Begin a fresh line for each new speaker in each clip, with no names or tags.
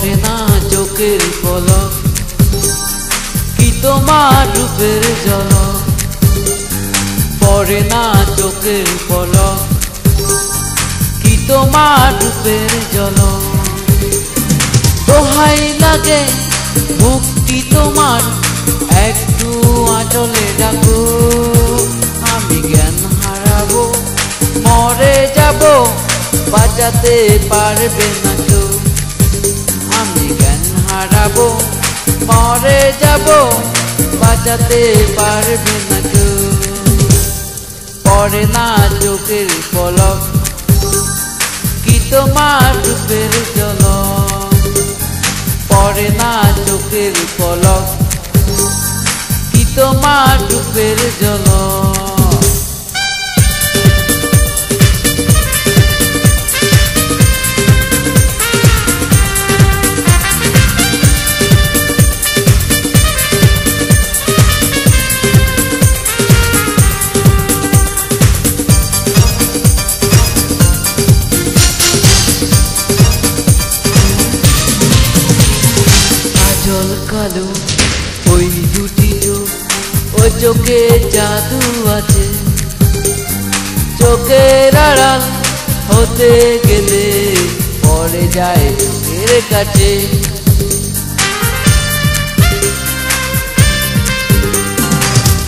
পড়ে না চোখের পলক, কি তোমার রূপের ঝলক। পড়ে না চোখের পলক, কি তোমার রূপের ঝলক। দোহাই লাগে মুক্তি তোমার, একটু আঁচলে ডাকো। আমি জ্ঞান হারাবো, মরে যাব, বাঁচাতে পারবে না কেউ। আমি জ্ঞান হারাবো, মরে যাব, বাঁচাতে পারবে না কেউ। পড়ে না চোখের পলক, কি তোমার রূপের ঝলক। পড়ে না চোখের পলক, কি তোমার রূপের ঝলক। জল কালো ওই দুটি চোখ, ও চোখে জাদু আছে। চোখের আড়াল হতে গেলে পড়ে যায় চোখের কাছে।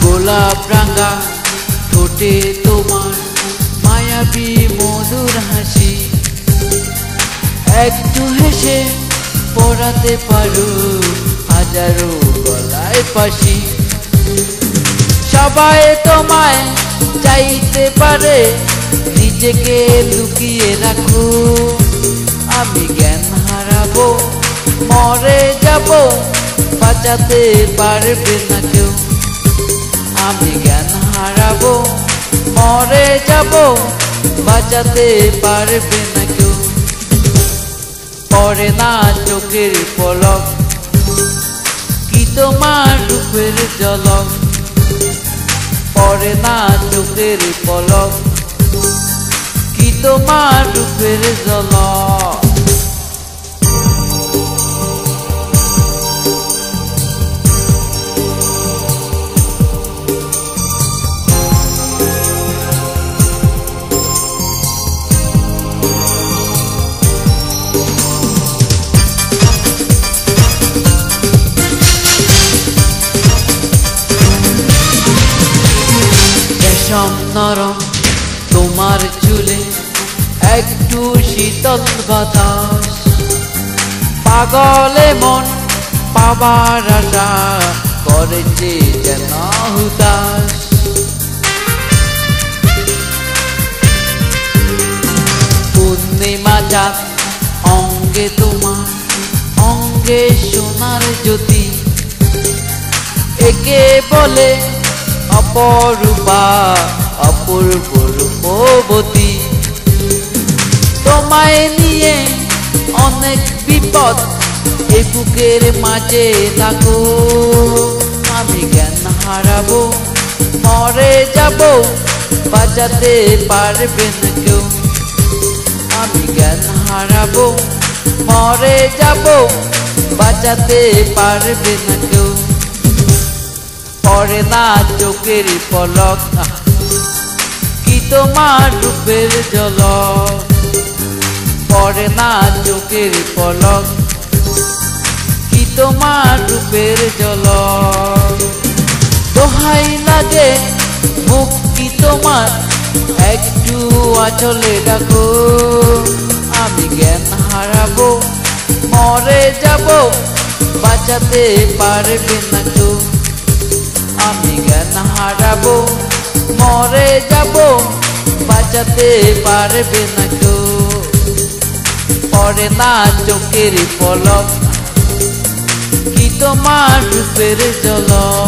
গোলাপ রাঙা ঠোঁটে তোমার মায়াবী মধুর হাসি। একটু হেসে পড়াতে পারো হাজারো গলায় ফাঁসি। সবাই তোমায় চাইতে পারে, নিজেকে লুকিয়ে রাখো। আমি জ্ঞান হারাবো, মরে যাব, বাঁচাতে পারবে না কেউ। আমি জ্ঞান হারাবো, মরে যাব, বাঁচাতে পারবে না কেউ। পড়ে না চোখের পলক, কি তোমার রূপের ঝলক। পড়ে না চোখের পলক, কি তোমার রূপের ঝলক। নরম তোমার চুলে একটু শীতল বাতাস। পাগলে মন পাবার আশা করেছে যেন হুতাশ। পূর্ণিমা চাঁদ অঙ্গে তোমার, অঙ্গে সোনার জ্যোতি। একে বলে অপরূপা, অপূর্ব রূপবতী। তোমায় নিয়ে অনেক বিপদ এ বুকের মাঝে থাকো। আমি জ্ঞান হারাবো, মরে যাব, বাঁচাতে পারবে না কেউ। আমি জ্ঞান হারাবো, মরে যাব, বাঁচাতে পারবে না কেউ। পড়ে না চোখের পলক, কি তোমার রূপের ঝলক। পড়ে না চোখের পলক, কি তোমার রূপের ঝলক। দোহাই লাগে মুক্তি তোমার, একটু আঁচলে ডাকো। আমি জ্ঞান হারাবো, মরে যাব, বাঁচাতে পারবে না কেউ। আমি জ্ঞান হারাবো, মরে যাব, বাঁচাতে পারবে না কেউ। পড়ে না চোখের পলক, কি তোমার রূপের ঝলক।